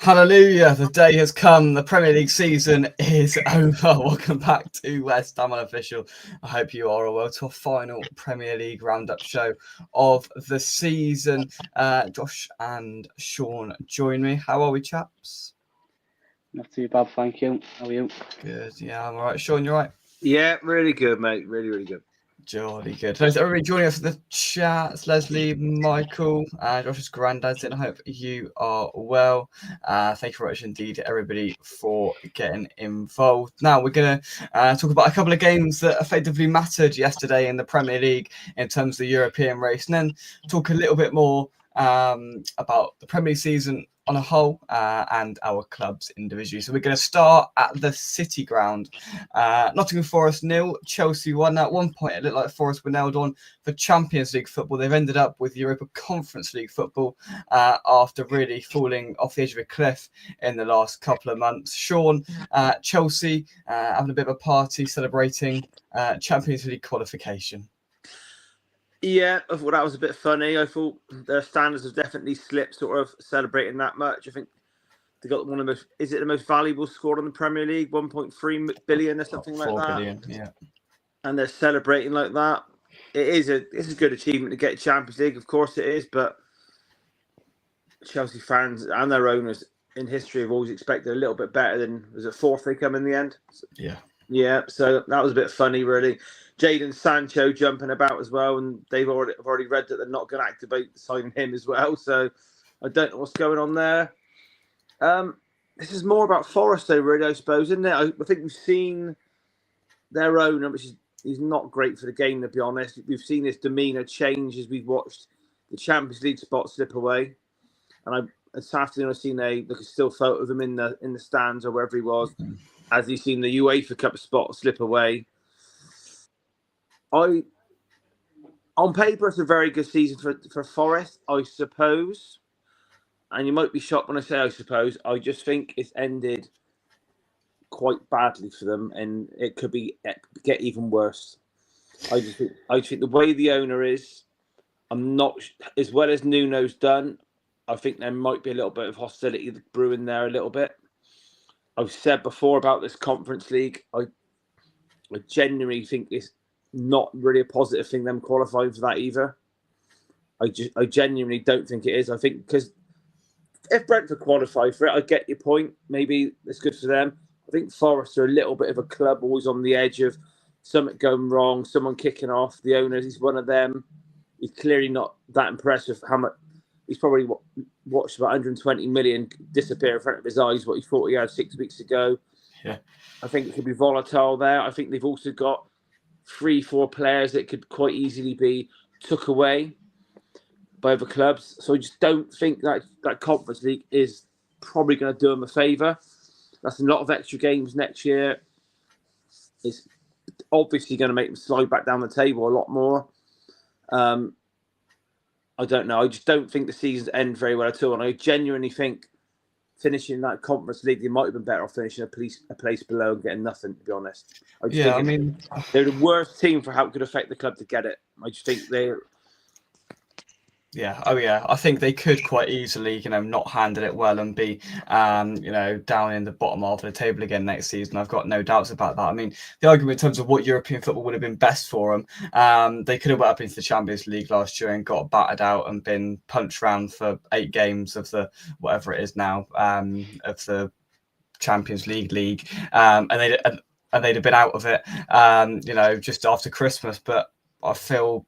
Hallelujah, the day has come. The Premier League season is over. Welcome back to West Ham Unofficial. I hope you are all well to our final Premier League roundup show of the season. Josh and Sean join me. How are we, chaps? Not too bad, thank you. How are you? Good, yeah, I'm all right. Sean, you all right? Yeah, really good, mate. Really good. Jolly good. Thanks everybody joining us for the chat. It's Leslie, Michael, Josh's granddad's in. I hope you are well. Thank you very much indeed, everybody, for getting involved. Now we're going to talk about a couple of games that effectively mattered yesterday in the Premier League in terms of the European race, and then talk a little bit more about the Premier League season on a whole and our clubs individually. So we're going to start at the City Ground. Nottingham Forest 0, Chelsea 1. At one point, it looked like Forest were nailed on for Champions League football. They've ended up with Europa Conference League football after really falling off the edge of a cliff in the last couple of months. Sean, Chelsea having a bit of a party celebrating Champions League qualification. Yeah, I thought that was a bit funny. I thought their standards have definitely slipped, sort of celebrating that much. I think they got one of the most. Is it the most valuable score in the Premier League? 1.3 billion or something like that. 4 billion, yeah. And they're celebrating like that. It's a good achievement to get Champions League, of course it is. But Chelsea fans and their owners in history have always expected a little bit better than, was it fourth they come in the end? Yeah. Yeah, so that was a bit funny, really. Jadon Sancho jumping about as well, and they've already read that they're not going to activate signing him as well. So I don't know what's going on there. This is more about Forest, though, really, I suppose, isn't it? I think we've seen their owner, which is not great for the game, to be honest. We've seen his demeanour change as we've watched the Champions League spot slip away. And this afternoon I've seen a still photo of him in the stands or wherever he was, as he's seen the UEFA Cup spot slip away. On paper, it's a very good season for Forest, I suppose. And you might be shocked when I say I suppose. I just think it's ended quite badly for them, and it could get even worse. I just think the way the owner is, I'm not as well as Nuno's done. I think there might be a little bit of hostility brewing there a little bit. I've said before about this Conference League. I genuinely think it's not really a positive thing, them qualifying for that either. I genuinely don't think it is. I think because if Brentford qualify for it, I get your point. Maybe it's good for them. I think Forest are a little bit of a club always on the edge of something going wrong, someone kicking off. The owner, he's one of them. He's clearly not that impressed with how much. He's probably watched about 120 million disappear in front of his eyes, what he thought he had 6 weeks ago. Yeah. I think it could be volatile there. I think they've also got 3-4 players that could quite easily be took away by other clubs. So I just don't think that Conference League is probably going to do them a favour. That's a lot of extra games next year. It's obviously going to make them slide back down the table a lot more. I don't know. I just don't think the seasons end very well at all. And I genuinely think finishing that Conference League, they might have been better off finishing a place below and getting nothing, to be honest. I mean, they're the worst team for how it could affect the club to get it. I just think they're... Yeah. Oh, yeah. I think they could quite easily, not handle it well and be, down in the bottom half of the table again next season. I've got no doubts about that. I mean, the argument in terms of what European football would have been best for them, they could have went up into the Champions League last year and got battered out and been punched round for 8 games of the whatever it is now of the Champions League, and they'd have been out of it, just after Christmas. But I feel,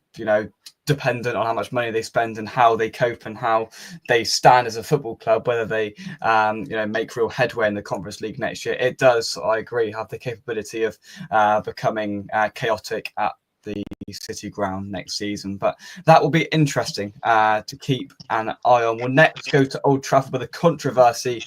dependent on how much money they spend and how they cope and how they stand as a football club, whether they, make real headway in the Conference League next year. It does, I agree, have the capability of becoming chaotic at the City Ground next season. But that will be interesting to keep an eye on. We'll next go to Old Trafford, where the controversy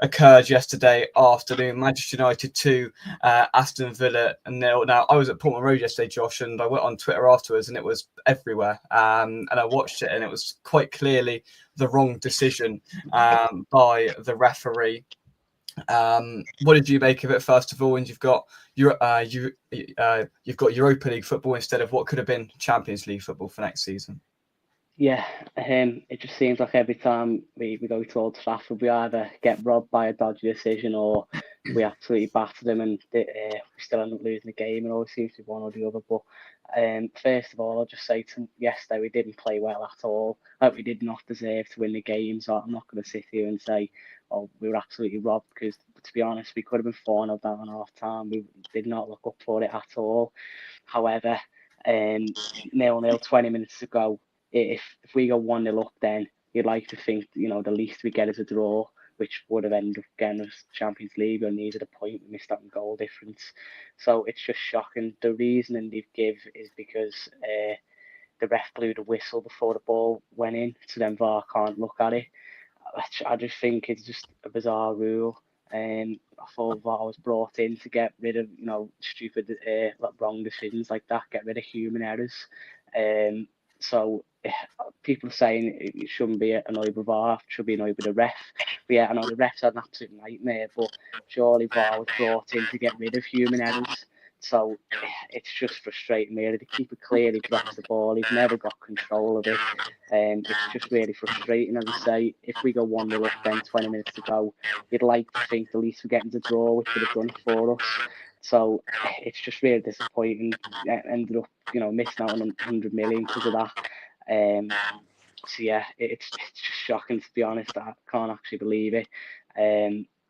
occurred yesterday afternoon. Manchester United 2, Aston Villa 0. Now, I was at Portman Road yesterday, Josh, and I went on Twitter afterwards, and it was everywhere. And I watched it, and it was quite clearly the wrong decision by the referee. What did you make of it, first of all? And you've got Europa League football instead of what could have been Champions League football for next season. Yeah, it just seems like every time we go to Old Trafford, we either get robbed by a dodgy decision or we absolutely batter them and we still end up losing the game. It always seems to be one or the other. But first of all, I'll just say to yesterday we didn't play well at all. Like, we did not deserve to win the game. So I'm not going to sit here and say, oh, we were absolutely robbed, because to be honest, we could have been 4-0 down at half time. We did not look up for it at all. However, 0-0, 20 minutes to go. If we go 1-0 up, then you'd like to think, the least we get is a draw, which would have ended up getting us Champions League. We needed a point. We missed out on goal difference. So it's just shocking. The reasoning they give is because the ref blew the whistle before the ball went in, so then VAR can't look at it. I just think it's just a bizarre rule. I thought VAR was brought in to get rid of, stupid, wrong decisions like that, get rid of human errors. So people are saying it shouldn't be annoyed with VAR, it should be annoyed with the ref. But yeah, I know the refs had an absolute nightmare, but surely VAR was brought in to get rid of human errors. So it's just frustrating, really. The keeper clearly drops the ball. He's never got control of it. It's just really frustrating. As I say, if we go 1-0 up, then 20 minutes to go, you'd like to think the least we're getting to draw, which would have done it for us. So it's just really disappointing. Ended up, missing out on 100 million because of that. So yeah, it's just shocking, to be honest. I can't actually believe it.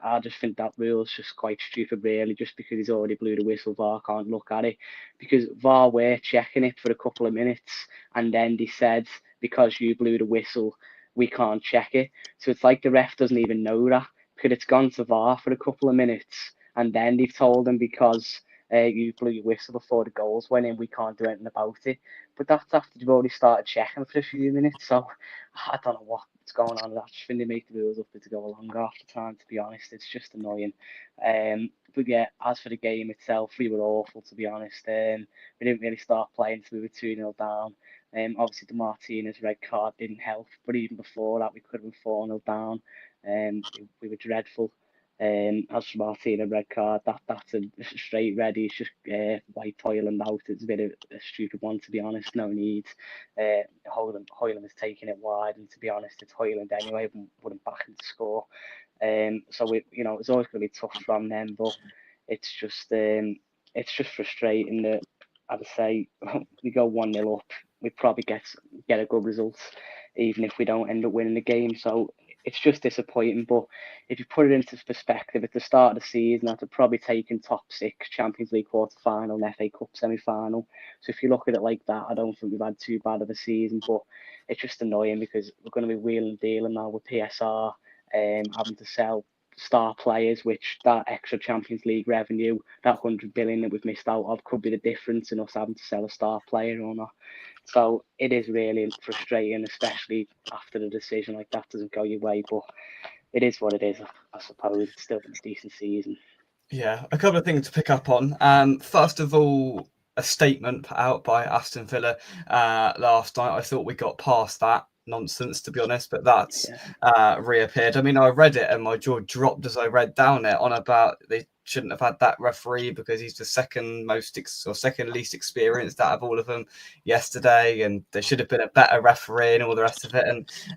I just think that rule is just quite stupid, really, just because he's already blew the whistle. VAR can't look at it, because VAR were checking it for a couple of minutes, and then they said, because you blew the whistle, we can't check it. So it's like the ref doesn't even know that, because it's gone to VAR for a couple of minutes, and then they've told him, because you blew your whistle before the goals went in, we can't do anything about it. But that's after you've already started checking for a few minutes. So I don't know what's going on. I just think they make the rules up to go along after time, to be honest. It's just annoying. But yeah, as for the game itself, we were awful, to be honest. We didn't really start playing until we were 2-0 down. Obviously, the Martinez red card didn't help. But even before that, we could have been 4-0 down. We were dreadful. As for Martina red card, that's a straight red. He's just white Hoyland out. It's a bit of a stupid one, to be honest. No need. Hoyland is taking it wide, and to be honest, it's Hoyland anyway. Wouldn't back him to score. So it's always going to be tough from them, but it's just frustrating that, as I say, we go 1-0 up, we probably get a good result, even if we don't end up winning the game. So it's just disappointing. But if you put it into perspective, at the start of the season, I'd probably taken top 6, Champions League quarter final, and FA Cup semi final. So if you look at it like that, I don't think we've had too bad of a season. But it's just annoying, because we're going to be wheeling and dealing now with PSR, having to sell star players, which that extra Champions League revenue, that 100 billion that we've missed out of, could be the difference in us having to sell a star player or not. So it is really frustrating, especially after the decision like that doesn't go your way. But it is what it is, I suppose. It's still been a decent season. Yeah, a couple of things to pick up on. First of all, a statement put out by Aston Villa last night. I thought we got past that nonsense, to be honest, but that's reappeared. I mean, I read it and my jaw dropped as I read down it, on about they shouldn't have had that referee because he's the second least experienced out of all of them yesterday, and there should have been a better referee and all the rest of it.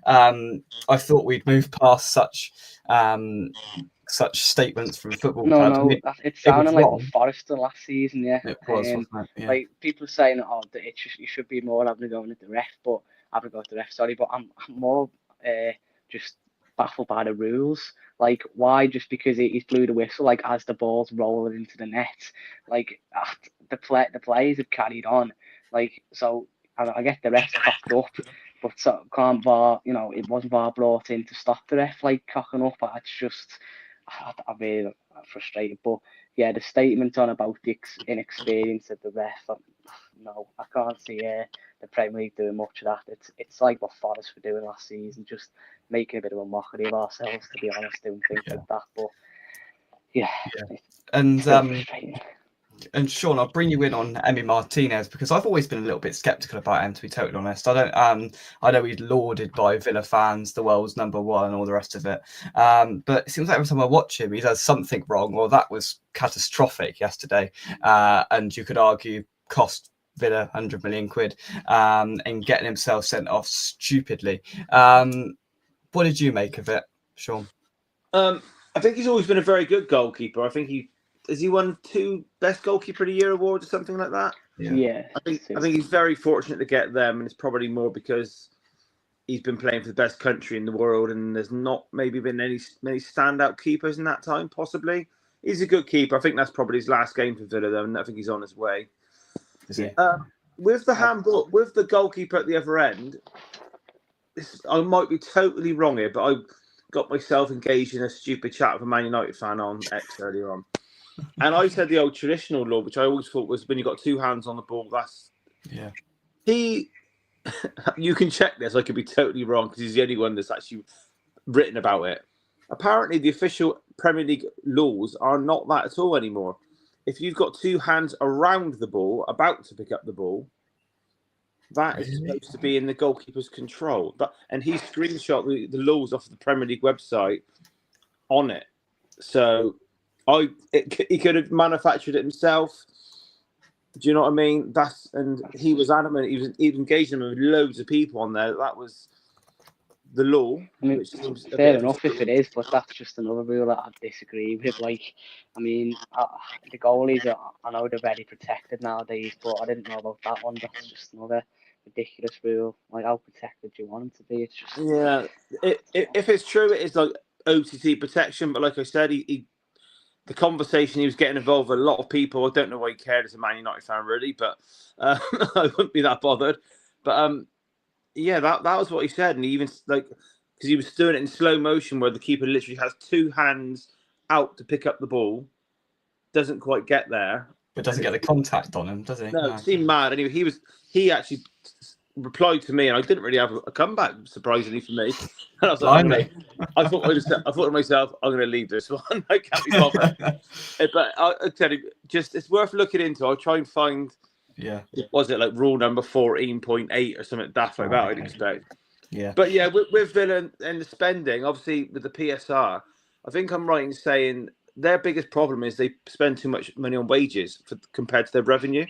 And I thought we'd move past such statements from football clubs. No, I mean, it sounded like wrong. Forrester last season, yeah. It was, wasn't it? Yeah. Like, people are saying, you should be more having a go at the ref, but having a go at the ref, sorry, but I'm more just baffled by the rules. Like, why, just because he's blew the whistle, like, as the ball's rolling into the net, like, the players have carried on, like, so I get the ref's cocked up, but so can't VAR, it wasn't VAR brought in to stop the ref, like, cocking up. It's just, I'm really frustrated. But yeah, the statement on about the inexperience of the ref, no, I can't see the Premier League doing much of that. It's like what Forest were doing last season, just making a bit of a mockery of ourselves, to be honest, doing things like that. But yeah. And frustrating. And Sean, I'll bring you in on Emi Martinez, because I've always been a little bit sceptical about him, to be totally honest. I know he's lauded by Villa fans, the world's number one, and all the rest of it. But it seems like every time I watch him, he does something wrong, or that was catastrophic yesterday. And you could argue cost Villa 100 million quid and getting himself sent off stupidly. What did you make of it, Sean? I think he's always been a very good goalkeeper. I think he won 2 Best Goalkeeper of the Year awards or something like that. Yeah. I think he's very fortunate to get them, and it's probably more because he's been playing for the best country in the world, and there's not maybe been many standout keepers in that time. Possibly, he's a good keeper. I think that's probably his last game for Villa, though, and I think he's on his way. With the handball, with the goalkeeper at the other end, I might be totally wrong here, but I got myself engaged in a stupid chat with a Man United fan on X earlier on. And I said the old traditional law, which I always thought was when you got 2 hands on the ball, you can check this, I could be totally wrong because he's the only one that's actually written about it. Apparently, the official Premier League laws are not that at all anymore. If you've got 2 hands around the ball, about to pick up the ball, that is supposed to be in the goalkeeper's control. And he screenshot the laws off the Premier League website on it. So he could have manufactured it himself. Do you know what I mean? And he was adamant. He was engaging with loads of people on there. That was the law. I mean, fair enough if it is, but that's just another rule that I disagree with. Like, I mean, the goalies I know they're very protected nowadays, but I didn't know about that one. That's just another ridiculous rule. Like, how protected do you want them to be? It's just If it's true, it is like OTT protection. But like I said, the conversation he was getting involved with a lot of people. I don't know why he cared as a Man United fan, really, but I wouldn't be that bothered. But that was what he said, and he even because he was doing it in slow motion, where the keeper literally has 2 hands out to pick up the ball, doesn't quite get there, but doesn't get the contact on him, does he? No, it seemed mad. Anyway, he actually replied to me, and I didn't really have a comeback, surprisingly for me. And I was like, I thought to myself, I'm going to leave this one. I can't be bothered. But I tell you, it's worth looking into. I'll try and find. Yeah. Was it like rule number 14.8 or something daft like that? I'd expect. Yeah. But yeah, with Villa and the spending, obviously with the PSR, I think I'm right in saying their biggest problem is they spend too much money on wages compared to their revenue.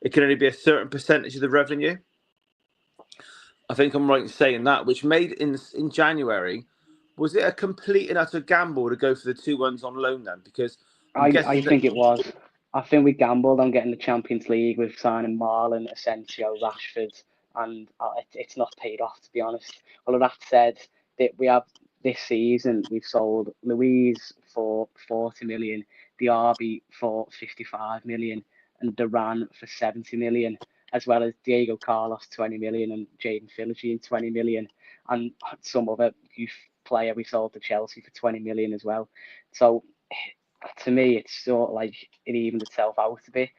It can only be a certain percentage of the revenue. I think I'm right in saying that, which made in January, was it a complete and utter gamble to go for the 2 ones on loan then? Because I think it was. I think we gambled on getting the Champions League with signing Marlon, Asensio, Rashford, and it's not paid off, to be honest. Although that said, that we have this season, we've sold Louise for 40 million, Diaby for 55 million, and Duran for 70 million, as well as Diego Carlos 20 million and Jaden Philogene 20 million, and some other youth player we sold to Chelsea for 20 million as well. So to me, it's sort of like it evened itself out a bit.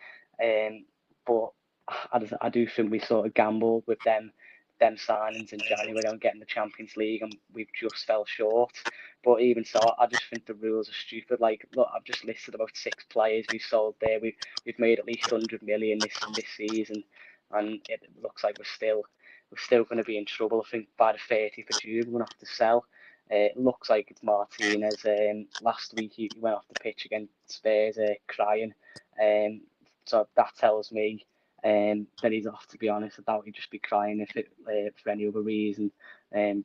But I do think we sort of gambled with them signings in January on getting the Champions League, and we've just fell short. But even so, I just think the rules are stupid. Like, look, I've just listed about 6 players we've sold there. We've made at least 100 million this season, and it looks like we're still going to be in trouble. I think by the 30th of June, we're going to have to sell. It looks like it's Martinez. Last week he went off the pitch against Spurs crying. So that tells me that he's off, to be honest. I doubt he'd just be crying if it for any other reason.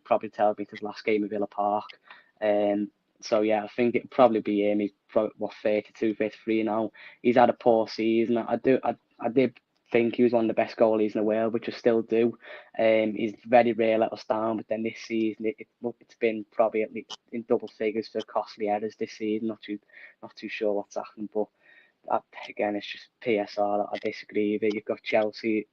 Probably tells me it's his last game at Villa Park. So yeah, I think it'd probably be him. He's probably 32, 33 now. He's had a poor season. I did think he was one of the best goalies in the world, which I still do. He's very rare let us down, but then this season it's been probably at least in double figures for costly errors this season. Not too sure what's happened, but again, it's just PSR. I disagree with it. You've got Chelsea,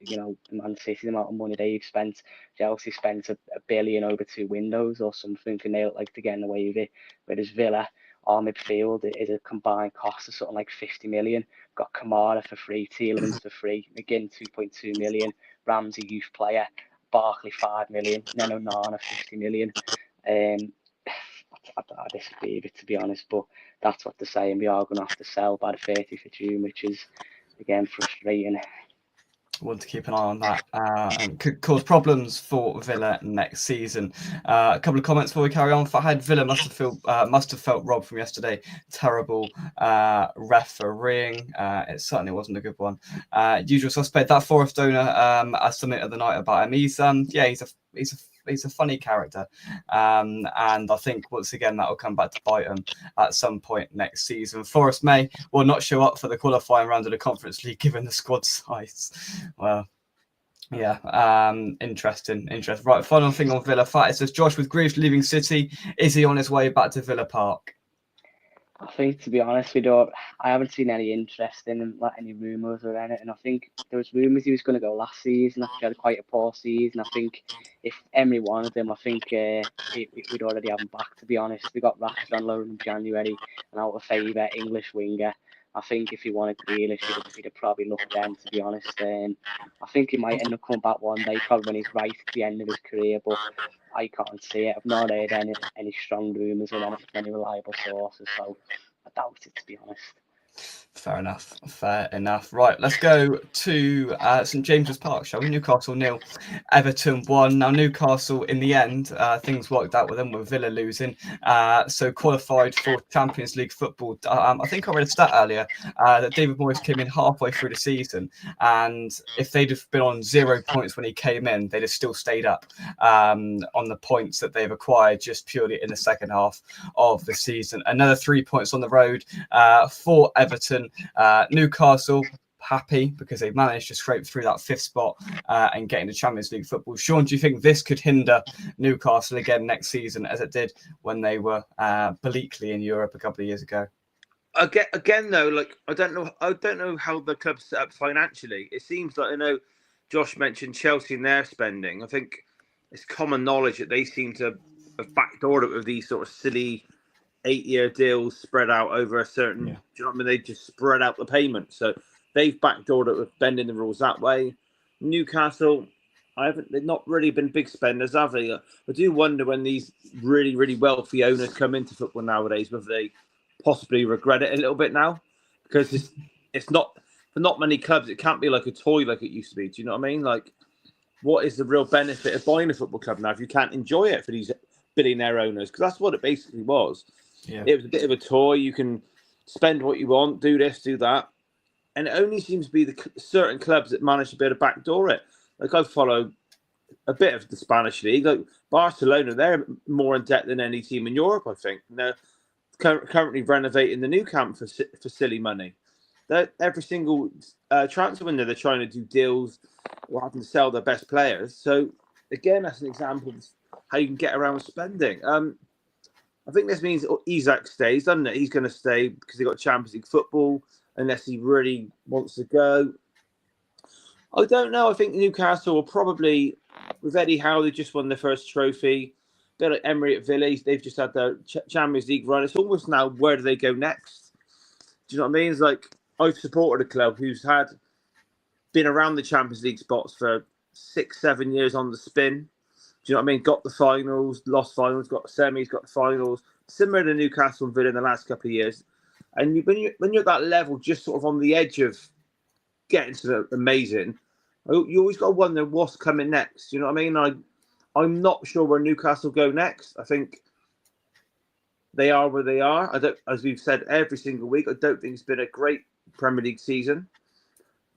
Man City, the amount of money they've spent. Chelsea spent a billion over 2 windows or something, and they look like they're getting away with it. Whereas Villa, our midfield is a combined cost of something like 50 million. Got Kamara for free, Tielemans for free, McGinn 2.2 million, Ramsey youth player, Barkley 5 million, Neno Nana 50 million. I disagree with it, to be honest, but that's what they're saying. We are going to have to sell by the 30th of June, which is, again, frustrating. One to keep an eye on that, and could cause problems for Villa next season. A couple of comments before we carry on. Fahad, Villa must have felt robbed from yesterday. Terrible refereeing. It certainly wasn't a good one. Usual suspect. That Forest owner, as something of the night about him. He's a funny character, and I think once again that will come back to bite him at some point next season. Forest may will not show up for the qualifying round of the Conference League given the squad size. Well, yeah, interesting. Right, final thing on Villa. It says Josh, with Greaves leaving City, is he on his way back to Villa Park? I think, to be honest, I haven't seen any interest in like any rumours or anything. I think there was rumours he was going to go last season after he had quite a poor season. I think if Emery wanted him, I think we'd already have him back, to be honest. We got Rashford on loan in January, and out of favour, English winger. I think if he wanted Grealish, he'd have probably looked then, to be honest. I think he might end up coming back one day, probably when he's right at the end of his career, but I can't see it. I've not heard any strong rumours or anything from any reliable sources, so I doubt it, to be honest. Fair enough. Right, let's go to St James's Park, shall we? Newcastle 0, Everton 1. Now, Newcastle, in the end, things worked out with them with Villa losing. So qualified for Champions League football. I think I read a stat earlier that David Moyes came in halfway through the season, and if they'd have been on 0 points when he came in, they'd have still stayed up on the points that they've acquired just purely in the second half of the season. Another 3 points on the road for Everton. Newcastle happy because they've managed to scrape through that 5th spot and get into Champions League football. Sean, do you think this could hinder Newcastle again next season as it did when they were bleakly in Europe a couple of years ago? Again, though, like I don't know how the club's set up financially. It seems like, I know Josh mentioned Chelsea and their spending. I think it's common knowledge that they seem to have backdoored it with these sort of silly 8-year deals spread out over a certain. Do you know what I mean? They just spread out the payment, so they've backdoored it with bending the rules that way. Newcastle, they've not really been big spenders, have they? I do wonder when these really, really wealthy owners come into football nowadays, whether they possibly regret it a little bit now, because it's not for not many clubs. It can't be like a toy like it used to be. Do you know what I mean? Like, what is the real benefit of buying a football club now if you can't enjoy it for these billionaire owners? Because that's what it basically was. Yeah. It was a bit of a toy. You can spend what you want, do this, do that. And it only seems to be the certain clubs that manage to be able to backdoor it. Like, I follow a bit of the Spanish league. Like Barcelona, they're more in debt than any team in Europe, I think. And they're currently renovating the new camp for silly money. Every single transfer window, they're trying to do deals or having to sell their best players. So, again, that's an example of how you can get around spending. I think this means Isak stays, doesn't it? He's going to stay because they got Champions League football, unless he really wants to go. I don't know. I think Newcastle will probably, with Eddie Howe, they just won their first trophy. A bit like Emery at Villa, they've just had their Champions League run. It's almost now, where do they go next? Do you know what I mean? It's like, I've supported a club who's been around the Champions League spots for 6-7 years on the spin. Do you know what I mean? Got the finals, lost finals, got the semis, got the finals. Similar to Newcastle and Villa in the last couple of years. And when you're at that level, just sort of on the edge of getting to the amazing, you always got to wonder what's coming next. You know what I mean? I'm not sure where Newcastle go next. I think they are where they are. As we've said every single week, I don't think it's been a great Premier League season.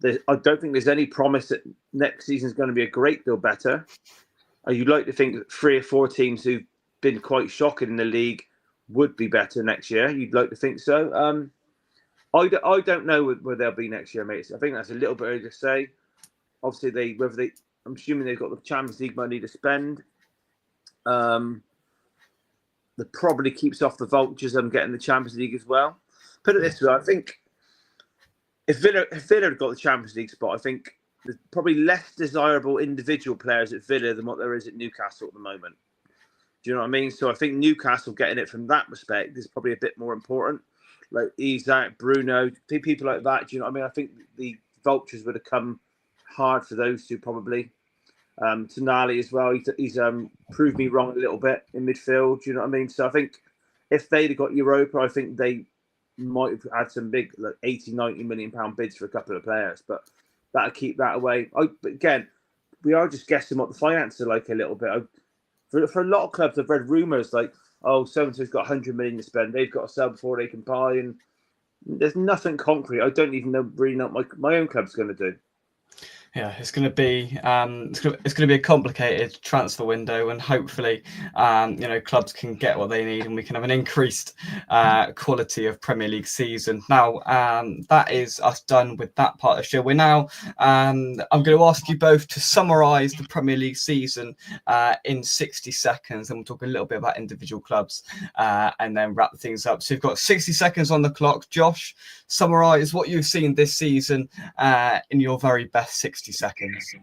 I don't think there's any promise that next season is going to be a great deal better. You'd like to think that 3 or 4 teams who've been quite shocking in the league would be better next year. You'd like to think so. I don't know where they'll be next year, mate. I think that's a little bit early to say. Obviously, I'm assuming they've got the Champions League money to spend. That probably keeps off the vultures and getting the Champions League as well. Put it this way, I think if Villa had got the Champions League spot, I think there's probably less desirable individual players at Villa than what there is at Newcastle at the moment. Do you know what I mean? So I think Newcastle getting it from that respect is probably a bit more important. Like Isak, Bruno, people like that. Do you know what I mean? I think the vultures would have come hard for those two probably. Tonali as well. He's proved me wrong a little bit in midfield. Do you know what I mean? So I think if they'd have got Europa, I think they might have had some big, like 80, 90 million pound bids for a couple of players. But that'll keep that away. But again, we are just guessing what the finances are like a little bit. For a lot of clubs, I've read rumours like, oh, so-and-so's got 100 million to spend. They've got to sell before they can buy. And there's nothing concrete. I don't even really know what my own club's going to do. Yeah, it's going to be it's going to be a complicated transfer window, and hopefully, clubs can get what they need, and we can have an increased quality of Premier League season. Now, that is us done with that part of the show. We're now, I'm going to ask you both to summarise the Premier League season in 60 seconds, and we'll talk a little bit about individual clubs, and then wrap things up. So you've got 60 seconds on the clock. Josh, summarise what you've seen this season in your very best 60 seconds.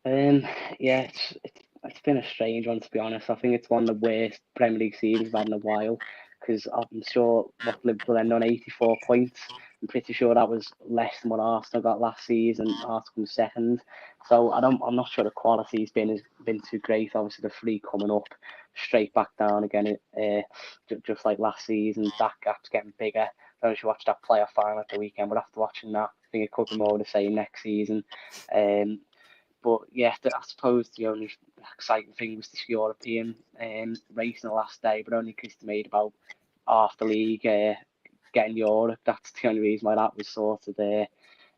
Yeah, it's been a strange one, to be honest. I think it's one of the worst Premier League seasons we've had in a while, because I'm sure what Liverpool ended on 84 points. I'm pretty sure that was less than what Arsenal got last season. Arsenal was second, so I'm not sure the quality's been too great. Obviously, the three coming up straight back down again, just like last season. That gap's getting bigger. I don't know if you watched that playoff final at the weekend, but after watching that, I think it could be more the same next season. But yeah, I suppose the only exciting thing was this European race in the last day, but only because they made about half the league getting Europe. That's the only reason why that was sort of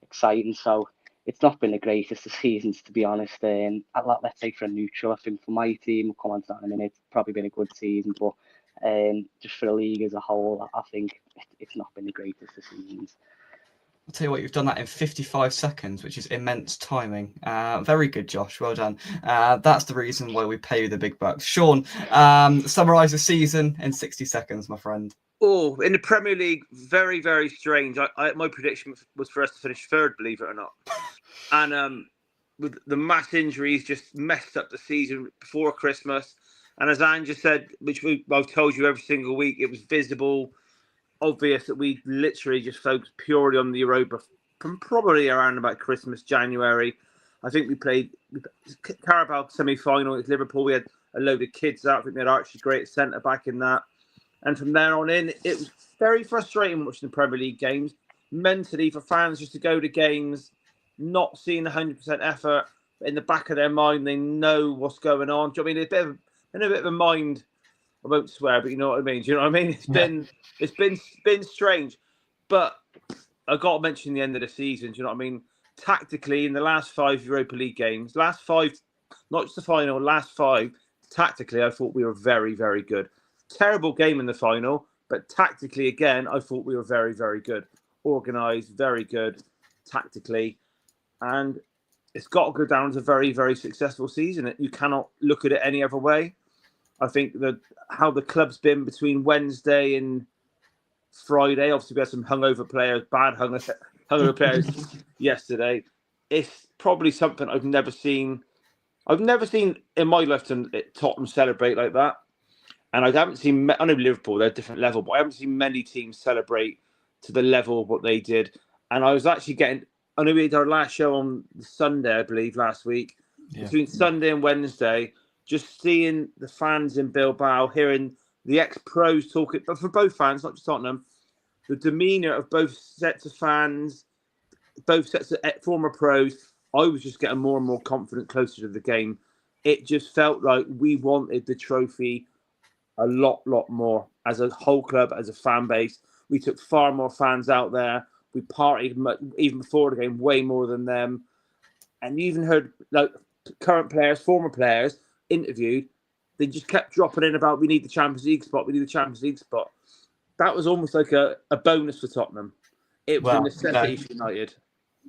exciting. So it's not been the greatest of seasons, to be honest. Let's say for a neutral, I think for my team, we'll come on to that in a minute, it's probably been a good season, but just for the league as a whole, I think it's not been the greatest of seasons. I'll tell you what, you've done that in 55 seconds, which is immense timing. Very good, Josh. Well done. That's the reason why we pay you the big bucks. Sean, summarise the season in 60 seconds, my friend. Oh, in the Premier League, very, very strange. My prediction was for us to finish third, believe it or not. And with the mass injuries, just messed up the season before Christmas. And as Anne just said, which I've told you every single week, it was visible, obvious that we literally just focused purely on the Europa from probably around about Christmas, January. I think we played Carabao semi-final against Liverpool. We had a load of kids out. I think we had Archie Gray at centre-back in that. And from there on in, it was very frustrating watching the Premier League games. Mentally, for fans just to go to games, not seeing 100% effort, but in the back of their mind, they know what's going on. Do you know what I mean? In a bit of a mind, I won't swear, but you know what I mean. Do you know what I mean? It's been strange, but I got to mention the end of the season. Do you know what I mean? Tactically, in the last 5 Europa League games, last 5, not just the final, last 5, tactically, I thought we were very, very good. Terrible game in the final, but tactically, again, I thought we were very, very good. Organised, very good, tactically, and it's got to go down as a very, very successful season. You cannot look at it any other way. I think that how the club's been between Wednesday and Friday, obviously we had some hungover players, bad hungover players yesterday. It's probably something I've never seen. I've never seen in my lifetime Tottenham celebrate like that. And I haven't seen, I know Liverpool, they're a different level, but I haven't seen many teams celebrate to the level of what they did. And I was actually I know we did our last show on Sunday, I believe, last week. Yeah. Between Sunday and Wednesday, just seeing the fans in Bilbao, hearing the ex-pros talking, but for both fans, not just Tottenham, the demeanour of both sets of fans, both sets of former pros, I was just getting more and more confident closer to the game. It just felt like we wanted the trophy a lot more as a whole club, as a fan base. We took far more fans out there. We partied even before the game way more than them. And you even heard like current players, former players interviewed. They just kept dropping in about we need the Champions League spot. We need the Champions League spot. That was almost like a bonus for Tottenham. It was a necessity for United.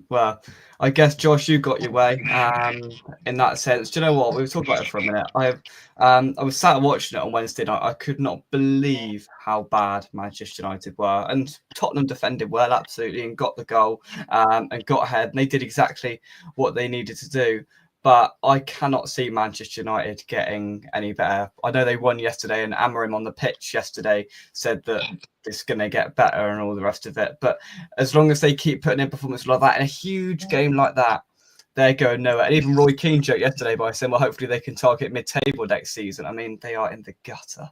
Well, I guess, Josh, you got your way in that sense. Do you know what? We were talking about it for a minute. I was sat watching it on Wednesday night. I could not believe how bad Manchester United were. And Tottenham defended well, absolutely, and got the goal and got ahead. And they did exactly what they needed to do. But I cannot see Manchester United getting any better. I know they won yesterday, and Amorim on the pitch yesterday said that it's going to get better and all the rest of it. But as long as they keep putting in performances like that in a huge game like that, they're going nowhere. And even Roy Keane joked yesterday by saying, well, hopefully they can target mid-table next season. I mean, they are in the gutter.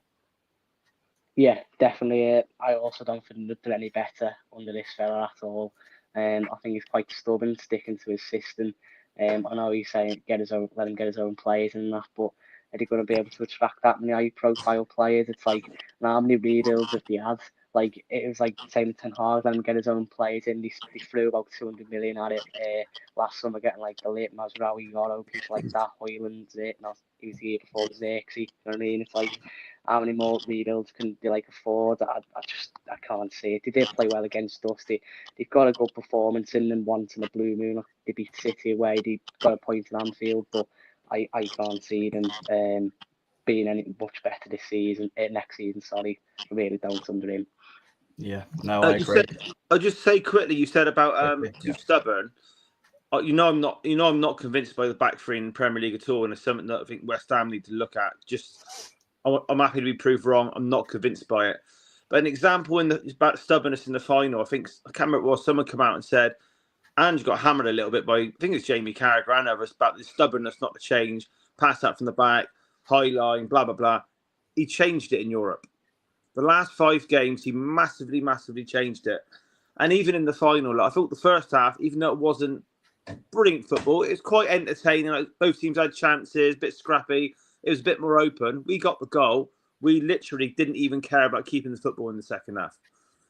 Yeah, definitely. I also don't think they've done any better under this fella at all. I think he's quite stubborn, sticking to his system. I know he's saying let him get his own players and that, but are they going to be able to attract that many high-profile players? It's like, how many rebuilds have they had? Like, it was like same with Ten Hag, let him get his own players in. They threw about 200 million at it last summer, getting like the late Mazraoui, Yoro, people like that, Hoyland, he was the year before Xerxes, you know what I mean? It's like, how many more rebuilds can they like afford? I can't see it. They did play well against us. They've got a good performance in them once in a blue moon. They beat City away. They got a point in Anfield, but I can't see them being any much better this season. Next season, sorry, I really don't under him. Yeah, no, I agree. I'll just say quickly. You said about too Yeah. stubborn. I'm not convinced by the back three in the Premier League at all, and it's something that I think West Ham need to look at. I'm happy to be proved wrong. I'm not convinced by it. But an example about stubbornness in the final, I can't remember what someone come out and said, Ange got hammered a little bit by, I think it's Jamie Carragher and others, about the stubbornness not to change, pass out from the back, high line, blah, blah, blah. He changed it in Europe. The last 5 games, he massively, massively changed it. And even in the final, I thought the first half, even though it wasn't brilliant football, it was quite entertaining. Like, both teams had chances, a bit scrappy. It was a bit more open. We got the goal. We literally didn't even care about keeping the football in the second half.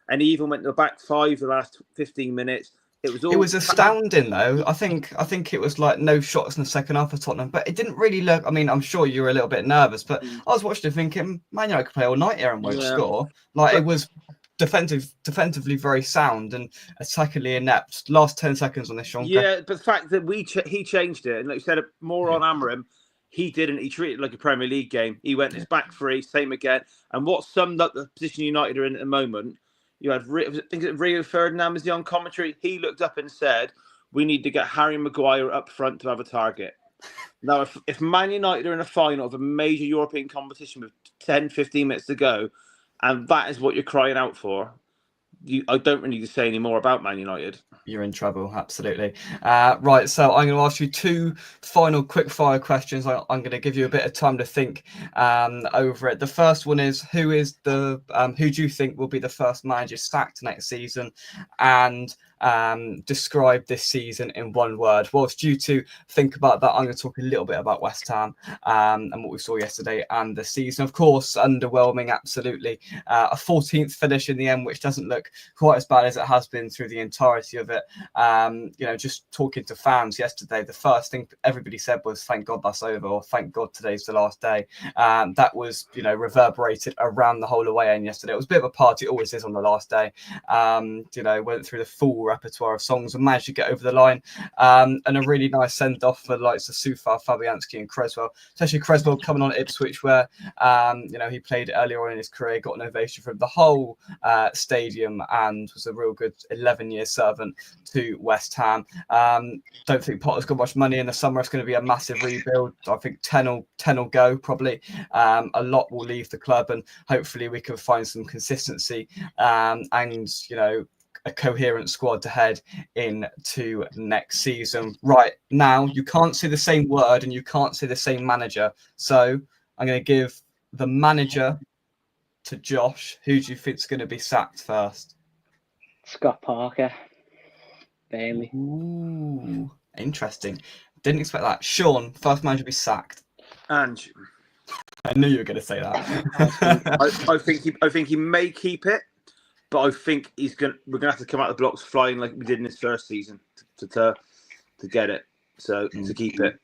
And he even went to the back 5 the last 15 minutes. It was astounding, though. I think it was like no shots in the second half for Tottenham, but it didn't really look. I mean, I'm sure you were a little bit nervous, but I was watching it thinking, Man United could play all night here and won't score. It was defensively very sound and attackingly inept. Last 10 seconds on this, Sean. Yeah, but the fact that he changed it, and like you said, more on Amorim, he didn't. He treated it like a Premier League game. He went his back 3, same again. And what summed up the position United are in at the moment, you had, I think Rio Ferdinand was the on commentary. He looked up and said, we need to get Harry Maguire up front to have a target. Now, if Man United are in a final of a major European competition with 10, 15 minutes to go, and that is what you're crying out for, I don't really need to say any more about Man United. You're in trouble, absolutely. Right, so I'm going to ask you 2 final quick-fire questions. I'm going to give you a bit of time to think over it. The first one is, who do you think will be the first manager sacked next season? And describe this season in 1 word. Whilst you 2 think about that, I'm going to talk a little bit about West Ham and what we saw yesterday and the season. Of course, underwhelming, absolutely. A 14th finish in the end, which doesn't look quite as bad as it has been through the entirety of it. Just talking to fans yesterday, the first thing everybody said was, thank God that's over, or thank God today's the last day. That was, reverberated around the whole away end yesterday. It was a bit of a party, it always is on the last day. Went through the full repertoire of songs and managed to get over the line. And a really nice send-off for the likes of Soufal, Fabianski and Creswell. Especially Creswell coming on Ipswich where, he played earlier on in his career, got an ovation from the whole stadium and was a real good 11-year servant to West Ham. Don't think Potter's got much money in the summer. It's going to be a massive rebuild. I think 10 will go probably. A lot will leave the club and hopefully we can find some consistency and a coherent squad to head into next season. Right now, you can't say the same word and you can't say the same manager. So I'm going to give the manager to Josh. Who do you think is going to be sacked first? Scott Parker. Burnley. Ooh, interesting. Didn't expect that. Sean, first manager to be sacked. Ange. I knew you were going to say that. I think he may keep it. But I think we're gonna have to come out of the blocks flying like we did in his first season to get it. So to keep it.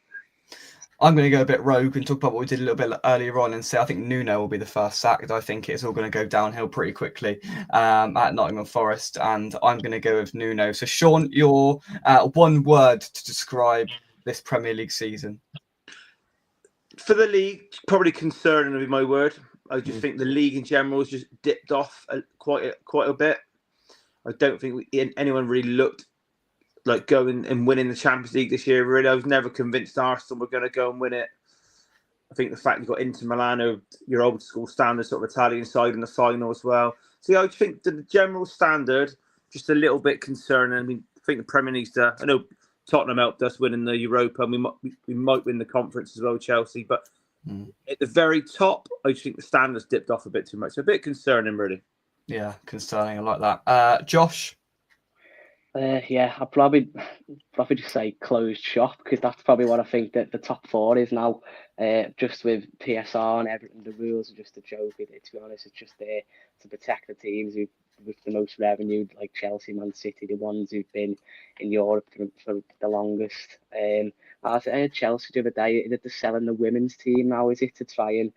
I'm going to go a bit rogue and talk about what we did a little bit earlier on and say I think Nuno will be the first sacked. I think it's all going to go downhill pretty quickly at Nottingham Forest, and I'm going to go with Nuno. So Sean, your 1 word to describe this Premier League season. For the league, probably concerning would be my word. I just think the league in general has just dipped off quite a bit. I don't think anyone really looked like going and winning the Champions League this year. Really, I was never convinced Arsenal were going to go and win it. I think the fact you've got Inter Milan, your old school standard sort of Italian side in the final as well. So I think the general standard just a little bit concerning. I mean, I think the Premier League's there. I know Tottenham helped us winning the Europa, and we might win the conference as well, Chelsea, but. At the very top, I just think the standards dipped off a bit too much. So a bit concerning, really. Yeah, concerning. I like that. Josh? Yeah, I'd probably just say closed shop, because that's probably what I think that the top four is now. Just with PSR and everything, the rules are just a joke. To be honest, it's just there to protect the teams who with the most revenue, like Chelsea, Man City, the ones who've been in Europe for the longest. I heard Chelsea the other day that they're selling the women's team now. Is it to try and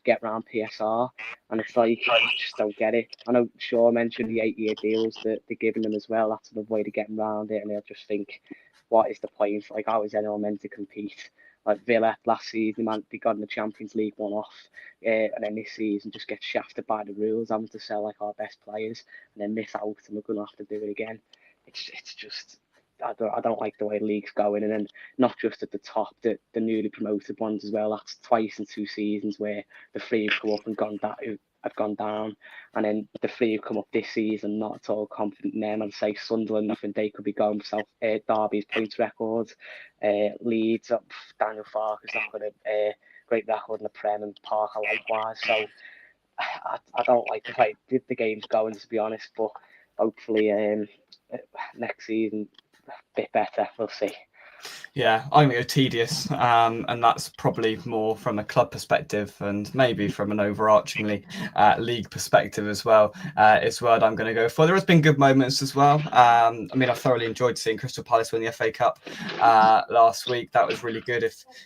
get around PSR? And it's like, I just don't get it. I know Shaw mentioned the 8-year deals that they're giving them as well. That's another way to get around it. And I just think, what is the point? Like, how is anyone meant to compete? Like Villa last season, man, they got in the Champions League one-off. And then this season just get shafted by the rules, having to sell like our best players and then miss out, and we're going to have to do it again. It's just, I don't like the way the league's going. And then not just at the top, the newly promoted ones as well. That's twice in 2 seasons where the 3 have come up and have gone down, and then the 3 have come up this season not at all confident in them. And say Sunderland, nothing they could be going for Derby's points record. Leeds, Daniel Farke's not got a great record in the Prem, and Parker likewise. So I don't like the way the game's going, to be honest. But hopefully next season a bit better. We'll see. Yeah, I'm going to go tedious, and that's probably more from a club perspective and maybe from an overarchingly league perspective as well. Is what I'm going to go for. There has been good moments as well. I mean, I thoroughly enjoyed seeing Crystal Palace win the FA Cup last week. That was really good.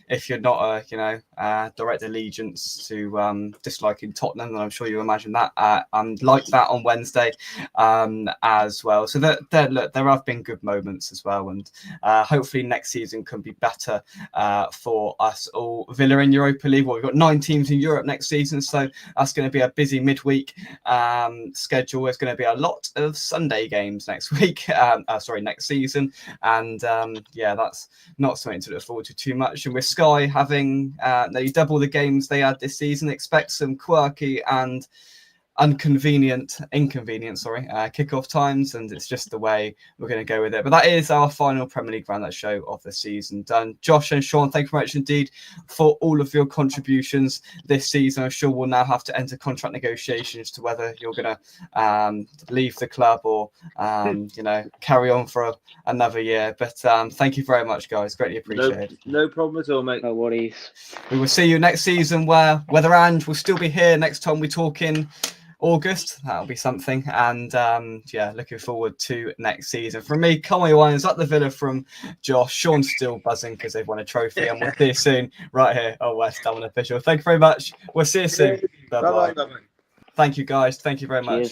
If you're not a direct allegiance to disliking Tottenham, then I'm sure you imagine that. And like that on Wednesday as well. So there have been good moments as well, and hopefully next season can be better for us all. Villa in Europa League. Well, we've got 9 teams in Europe next season, so that's going to be a busy midweek schedule. There's going to be a lot of Sunday games next week. Next season, and that's not something to look forward to too much. And with Sky having nearly double the games they had this season, expect some quirky and inconvenient kickoff times, and it's just the way we're going to go with it. But that is our final Premier League Roundup show of the season done. Josh and Sean, thank you very much indeed for all of your contributions this season. I'm sure we'll now have to enter contract negotiations to whether you're going to leave the club or carry on for another year. But thank you very much, guys. Greatly appreciated. No problem at all, mate. No worries. We will see you next season, whether Ange will still be here next time we talk in August. That'll be something. And looking forward to next season. From me, Conway Wines at the Villa, from Josh. Sean's still buzzing because they've won a trophy, and we'll see you soon right here on West Ham Official. Thank you very much. We'll see you soon. Bye-bye. Bye-bye. Thank you, guys. Thank you very much. Cheers.